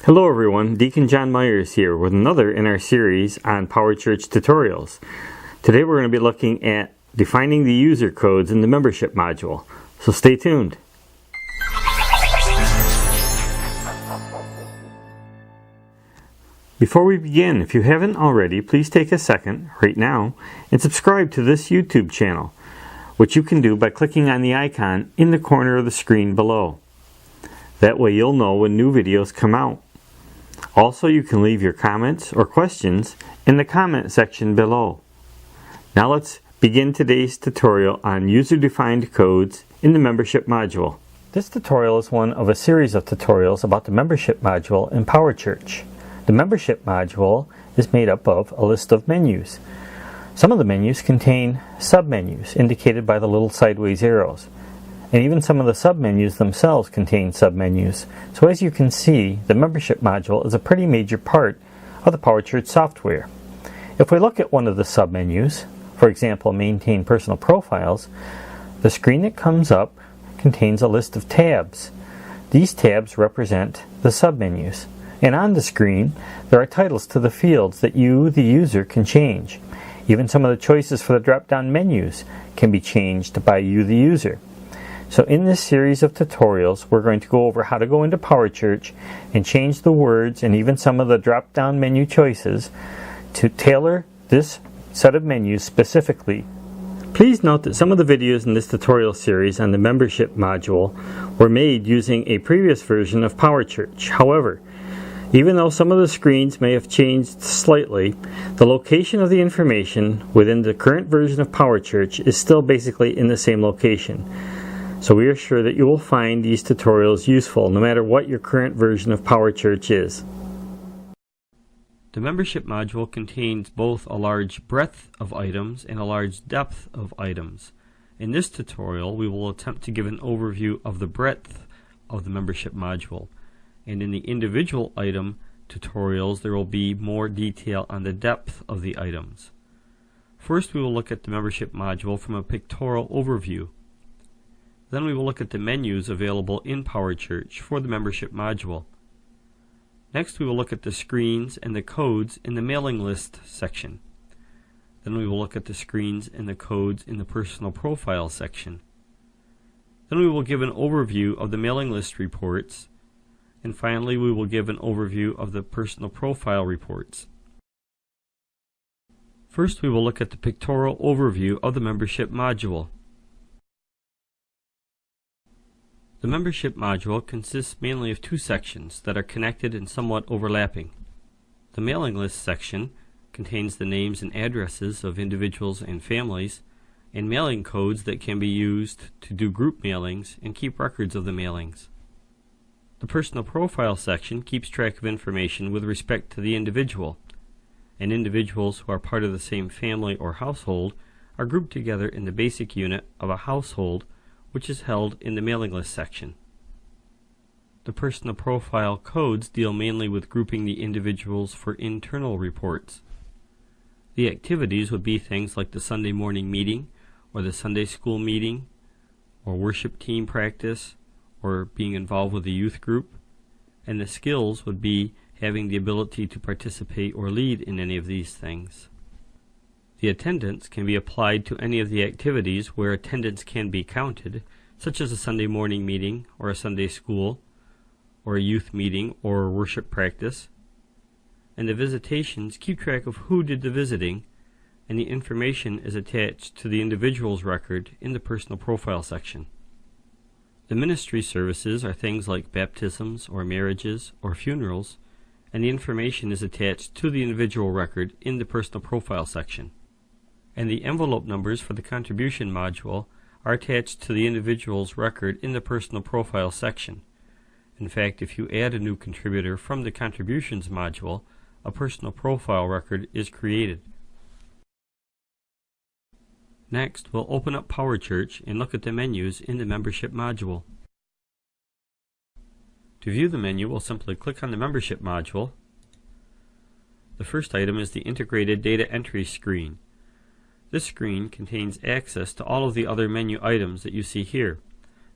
Hello everyone, Deacon John Myers here with another in our series on PowerChurch tutorials. Today we're going to be looking at defining the user codes in the membership module, so stay tuned. Before we begin, if you haven't already, please take a second right now and subscribe to this YouTube channel, which you can do by clicking on the icon in the corner of the screen below. That way you'll know when new videos come out. Also, you can leave your comments or questions in the comment section below. Now let's begin today's tutorial on user-defined codes in the membership module. This tutorial is one of a series of tutorials about the membership module in PowerChurch. The membership module is made up of a list of menus. Some of the menus contain submenus indicated by the little sideways arrows. And even some of the submenus themselves contain submenus. So as you can see, the membership module is a pretty major part of the PowerChurch software. If we look at one of the submenus, for example, maintain personal profiles, the screen that comes up contains a list of tabs. These tabs represent the submenus. And on the screen, there are titles to the fields that you, the user, can change. Even some of the choices for the drop-down menus can be changed by you, the user. So in this series of tutorials, we're going to go over how to go into PowerChurch and change the words and even some of the drop-down menu choices to tailor this set of menus specifically. Please note that some of the videos in this tutorial series on the membership module were made using a previous version of PowerChurch. However, even though some of the screens may have changed slightly, the location of the information within the current version of PowerChurch is still basically in the same location. So we are sure that you will find these tutorials useful no matter what your current version of PowerChurch is. The membership module contains both a large breadth of items and a large depth of items. In this tutorial, we will attempt to give an overview of the breadth of the membership module. And in the individual item tutorials, there will be more detail on the depth of the items. First, we will look at the membership module from a pictorial overview. Then we will look at the menus available in PowerChurch for the membership module. Next, we will look at the screens and the codes in the mailing list section. Then we will look at the screens and the codes in the personal profile section. Then we will give an overview of the mailing list reports. And finally, we will give an overview of the personal profile reports. First, we will look at the pictorial overview of the membership module. The membership module consists mainly of two sections that are connected and somewhat overlapping. The mailing list section contains the names and addresses of individuals and families, and mailing codes that can be used to do group mailings and keep records of the mailings. The personal profile section keeps track of information with respect to the individual, and individuals who are part of the same family or household are grouped together in the basic unit of a household, which is held in the mailing list section. The personal profile codes deal mainly with grouping the individuals for internal reports. The activities would be things like the Sunday morning meeting, or the Sunday school meeting, or worship team practice, or being involved with a youth group. And the skills would be having the ability to participate or lead in any of these things. The attendance can be applied to any of the activities where attendance can be counted, such as a Sunday morning meeting, or a Sunday school, or a youth meeting, or a worship practice. And the visitations keep track of who did the visiting, and the information is attached to the individual's record in the personal profile section. The ministry services are things like baptisms, or marriages, or funerals, and the information is attached to the individual record in the personal profile section. And the envelope numbers for the contribution module are attached to the individual's record in the personal profile section. In fact, if you add a new contributor from the contributions module, a personal profile record is created. Next, we'll open up PowerChurch and look at the menus in the membership module. To view the menu, we'll simply click on the membership module. The first item is the integrated data entry screen. This screen contains access to all of the other menu items that you see here: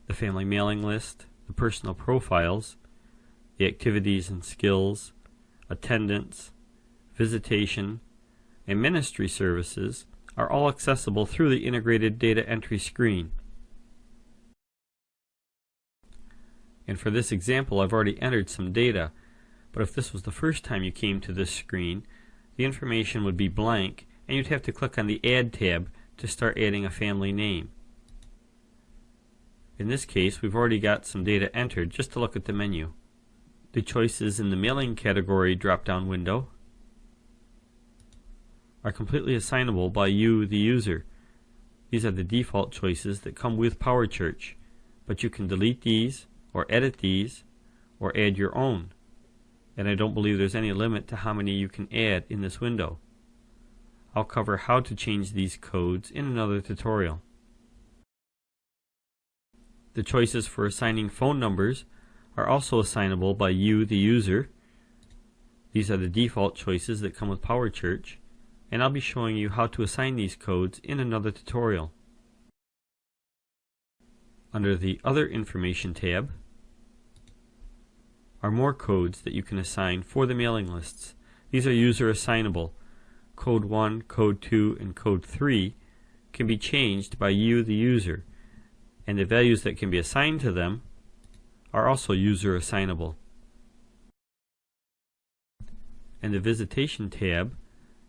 the family mailing list, the personal profiles, the activities and skills, attendance, visitation, and ministry services are all accessible through the integrated data entry screen. And for this example, I've already entered some data, but if this was the first time you came to this screen, the information would be blank, and you'd have to click on the Add tab to start adding a family name. In this case, we've already got some data entered. Just to look at the menu. The choices in the Mailing category drop-down window are completely assignable by you, the user. These are the default choices that come with PowerChurch, but you can delete these, or edit these, or add your own. And I don't believe there's any limit to how many you can add in this window. I'll cover how to change these codes in another tutorial. The choices for assigning phone numbers are also assignable by you, the user. These are the default choices that come with PowerChurch, and I'll be showing you how to assign these codes in another tutorial. Under the Other Information tab are more codes that you can assign for the mailing lists. These are user assignable. Code 1, Code 2, and Code 3 can be changed by you, the user, and the values that can be assigned to them are also user assignable. And the Visitation tab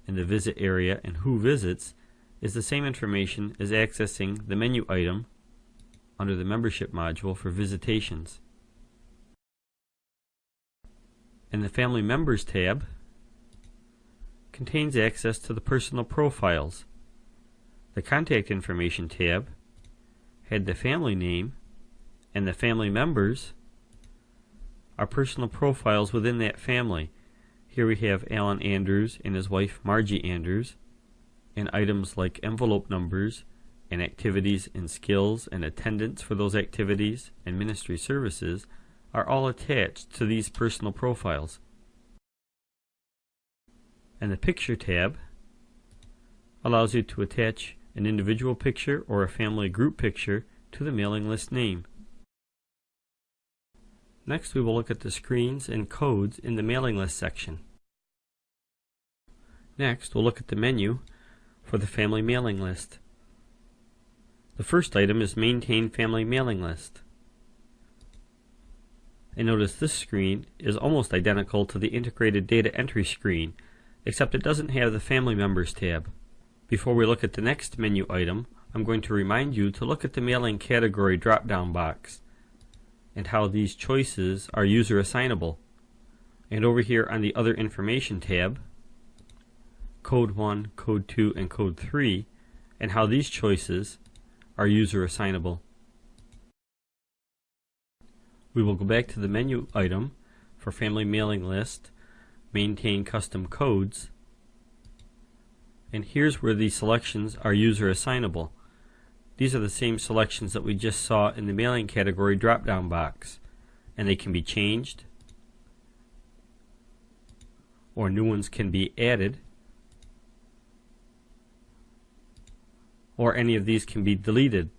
in the Visit area and Who Visits is the same information as accessing the menu item under the Membership module for visitations. And the Family Members tab contains access to the personal profiles. The Contact Information tab had the family name, and the family members are personal profiles within that family. Here we have Alan Andrews and his wife Margie Andrews, and items like envelope numbers and activities and skills and attendance for those activities and ministry services are all attached to these personal profiles. And the Picture tab allows you to attach an individual picture or a family group picture to the mailing list name. Next, we will look at the screens and codes in the mailing list section. Next, we'll look at the menu for the family mailing list. The first item is Maintain Family Mailing List. And notice this screen is almost identical to the integrated data entry screen, except it doesn't have the Family Members tab. Before we look at the next menu item, I'm going to remind you to look at the Mailing category drop-down box and how these choices are user assignable. And over here on the Other Information tab, Code 1, Code 2, and Code 3, and how these choices are user assignable. We will go back to the menu item for Family Mailing List, Maintain Custom Codes, and here's where the selections are user assignable. These are the same selections that we just saw in the Mailing category drop-down box, and they can be changed, or new ones can be added, or any of these can be deleted.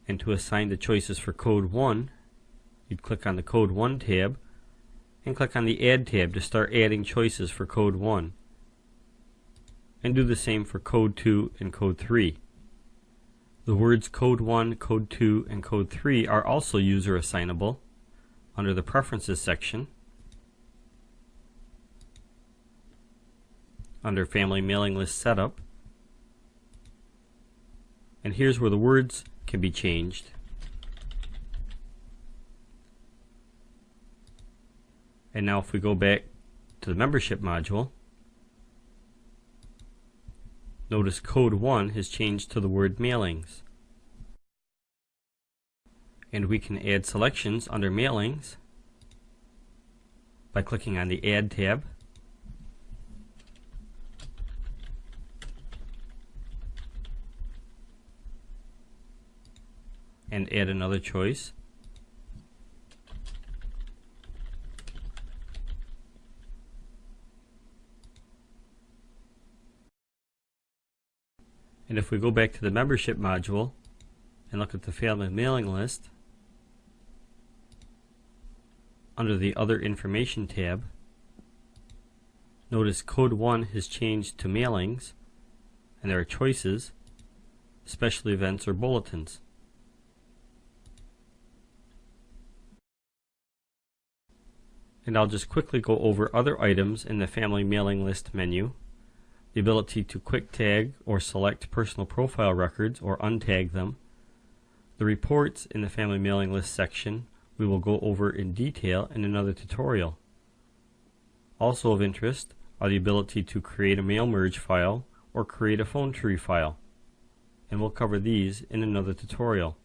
And to assign the choices for Code 1, you'd click on the Code 1 tab and click on the Add tab to start adding choices for Code 1. And do the same for Code 2 and Code 3. The words Code 1, Code 2, and Code 3 are also user assignable under the Preferences section under Family Mailing List Setup. And here's where the words can be changed. And now if we go back to the Membership module, notice Code 1 has changed to the word Mailings. And we can add selections under Mailings by clicking on the Add tab. And add another choice. And if we go back to the Membership module and look at the Family Mailing List, Under the Other Information tab, notice Code 1 has changed to Mailings, and there are choices, Special Events, or Bulletins. And I'll just quickly go over other items in the Family Mailing List menu. The ability to quick tag or select personal profile records or untag them. The reports in the Family Mailing List section we will go over in detail in another tutorial. Also of interest are the ability to create a mail merge file or create a phone tree file, and we'll cover these in another tutorial,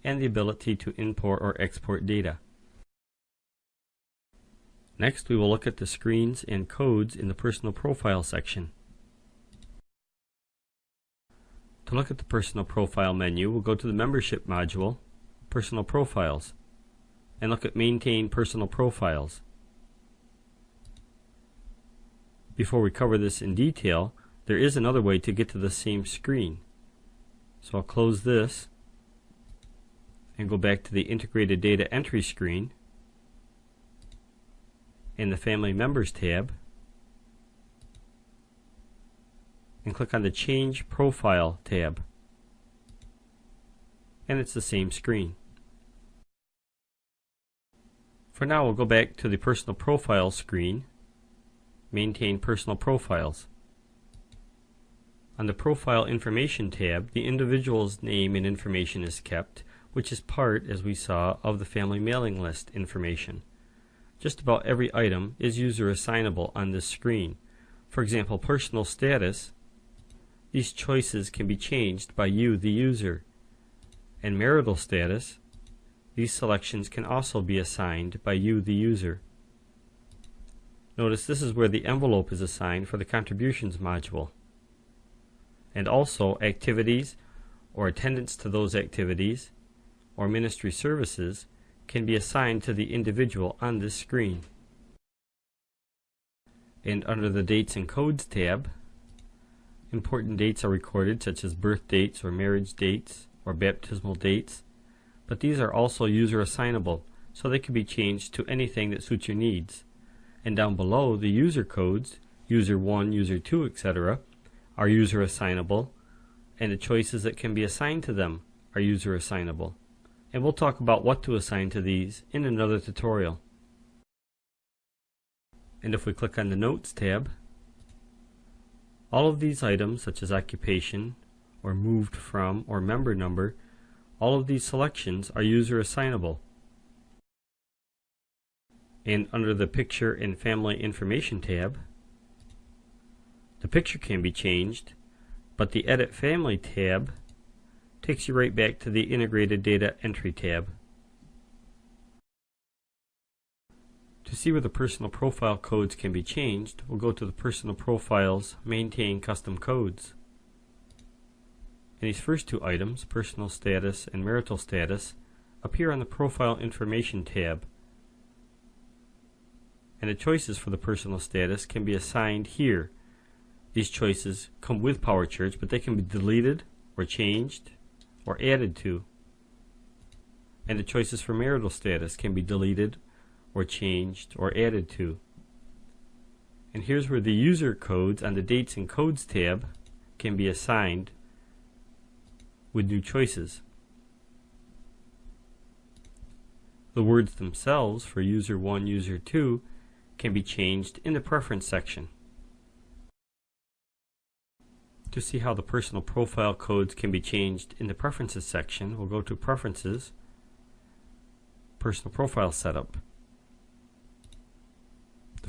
and the ability to import or export data. Next, we will look at the screens and codes in the Personal Profile section. To look at the Personal Profile menu, we'll go to the Membership module, Personal Profiles, and look at Maintain Personal Profiles. Before we cover this in detail, there is another way to get to the same screen. So I'll close this and go back to the Integrated Data Entry screen. In the Family Members tab, and click on the Change Profile tab, and it's the same screen. For now, we'll go back to the Personal Profiles screen, Maintain Personal Profiles. On the Profile Information tab, the individual's name and information is kept, which is part, as we saw, of the Family Mailing List information. Just about every item is user assignable on this screen. For example, personal status, these choices can be changed by you, the user. And marital status, these selections can also be assigned by you, the user. Notice this is where the envelope is assigned for the Contributions module. And also activities or attendance to those activities or ministry services can be assigned to the individual on this screen. And under the Dates and Codes tab, important dates are recorded, such as birth dates or marriage dates or baptismal dates, but these are also user assignable, so they can be changed to anything that suits your needs. And down below, the user codes, user 1, user 2, etc., are user assignable, and the choices that can be assigned to them are user assignable. And we'll talk about what to assign to these in another tutorial. And if we click on the Notes tab, all of these items, such as occupation, or moved from, or member number, all of these selections are user assignable. And under the Picture and Family Information tab, the picture can be changed, but the Edit Family tab takes you right back to the Integrated Data Entry tab. To see where the personal profile codes can be changed, we'll go to the Personal Profiles Maintain Custom Codes. And these first two items, personal status and marital status, appear on the Profile Information tab. And the choices for the personal status can be assigned here. These choices come with PowerChurch, but they can be deleted or changed or added to. And the choices for marital status can be deleted or changed or added to. And here's where the user codes on the Dates and Codes tab can be assigned with new choices. The words themselves for user 1, user 2 can be changed in the Preference section. To see how the personal profile codes can be changed in the Preferences section, we'll go to Preferences, Personal Profile Setup.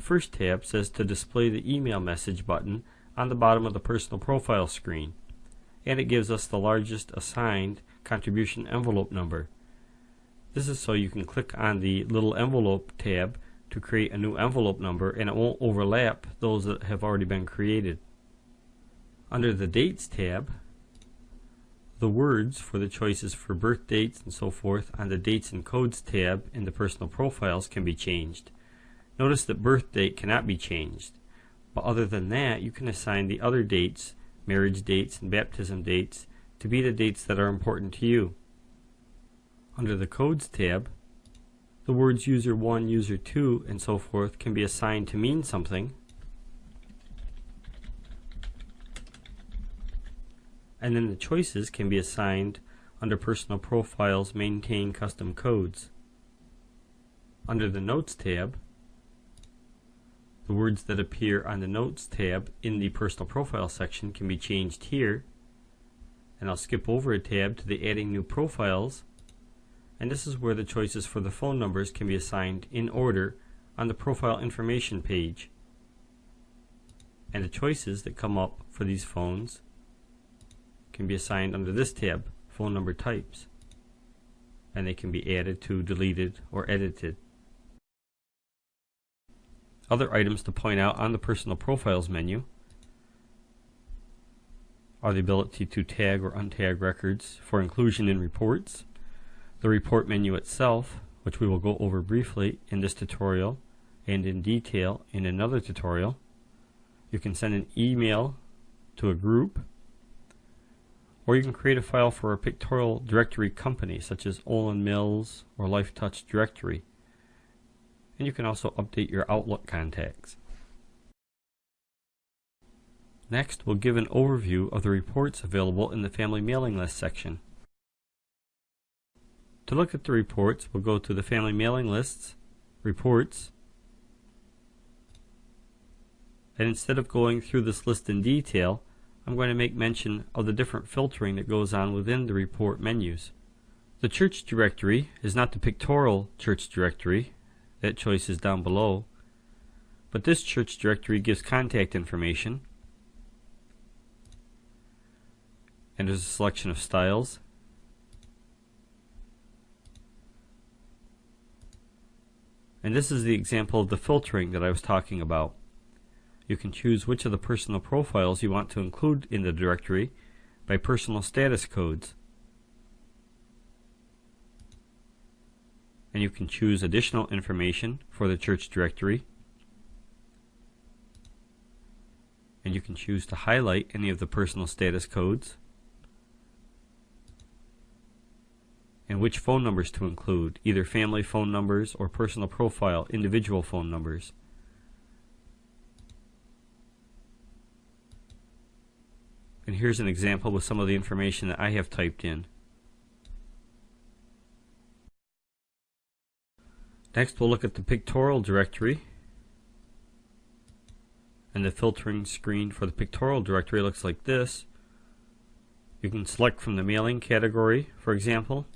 The first tab says to display the email message button on the bottom of the personal profile screen, and it gives us the largest assigned contribution envelope number. This is so you can click on the little envelope tab to create a new envelope number, and it won't overlap those that have already been created. Under the Dates tab, the words for the choices for birth dates and so forth on the Dates and Codes tab in the Personal Profiles can be changed. Notice that birth date cannot be changed, but other than that, you can assign the other dates, marriage dates and baptism dates, to be the dates that are important to you. Under the Codes tab, the words user 1, user 2, and so forth can be assigned to mean something. And then the choices can be assigned under Personal Profiles, Maintain Custom Codes. Under the Notes tab, the words that appear on the Notes tab in the Personal Profile section can be changed here. And I'll skip over a tab to the Adding New Profiles, and this is where the choices for the phone numbers can be assigned in order on the Profile Information page. And the choices that come up for these phones can be assigned under this tab, Phone Number Types, and they can be added to, deleted, or edited. Other items to point out on the Personal Profiles menu are the ability to tag or untag records for inclusion in reports, the report menu itself, which we will go over briefly in this tutorial and in detail in another tutorial. You can send an email to a group, or you can create a file for a pictorial directory company such as Olin Mills or LifeTouch Directory. And you can also update your Outlook contacts. Next, we'll give an overview of the reports available in the Family Mailing List section. To look at the reports, we'll go to the Family Mailing Lists, Reports, and instead of going through this list in detail, I'm going to make mention of the different filtering that goes on within the report menus. The church directory is not the pictorial church directory. That choice is down below. But this church directory gives contact information, and there's a selection of styles. And this is the example of the filtering that I was talking about. You can choose which of the personal profiles you want to include in the directory by personal status codes. And you can choose additional information for the church directory. And you can choose to highlight any of the personal status codes, and which phone numbers to include, either family phone numbers or personal profile individual phone numbers. And here's an example with some of the information that I have typed in. Next, we'll look at the pictorial directory. And the filtering screen for the pictorial directory looks like this. You can select from the mailing category, for example,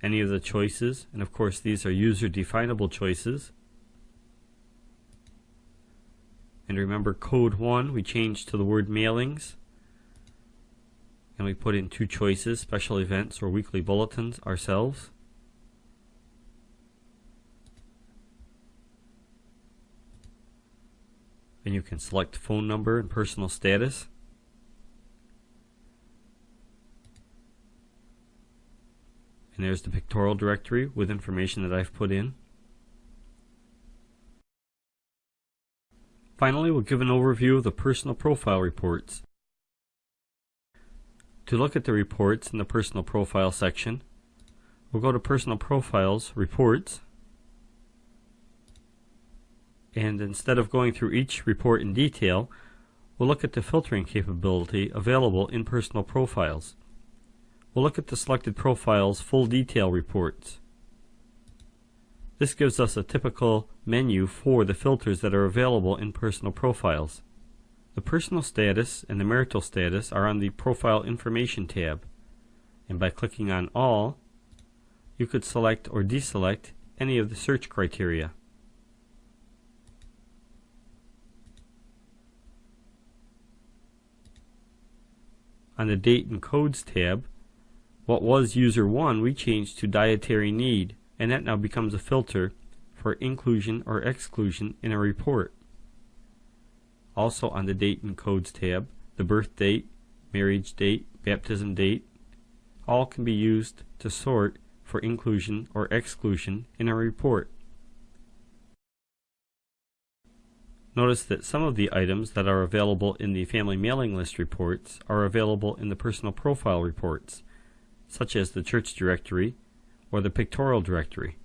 any of the choices, and of course these are user definable choices. And remember, code 1 we changed to the word mailings, and we put in 2 choices, special events or weekly bulletins ourselves. And you can select phone number and personal status. And there's the pictorial directory with information that I've put in. Finally, we'll give an overview of the personal profile reports. To look at the reports in the personal profile section, we'll go to Personal Profiles, Reports, and instead of going through each report in detail, we'll look at the filtering capability available in Personal Profiles. We'll look at the selected profile's full detail reports. This gives us a typical menu for the filters that are available in Personal Profiles. The personal status and the marital status are on the Profile Information tab, and by clicking on All, you could select or deselect any of the search criteria. On the Date and Codes tab, what was User 1 we changed to Dietary Need, and that now becomes a filter for inclusion or exclusion in a report. Also on the Date and Codes tab, the birth date, marriage date, baptism date, all can be used to sort for inclusion or exclusion in a report. Notice that some of the items that are available in the Family Mailing List reports are available in the Personal Profile reports, such as the church directory or the pictorial directory.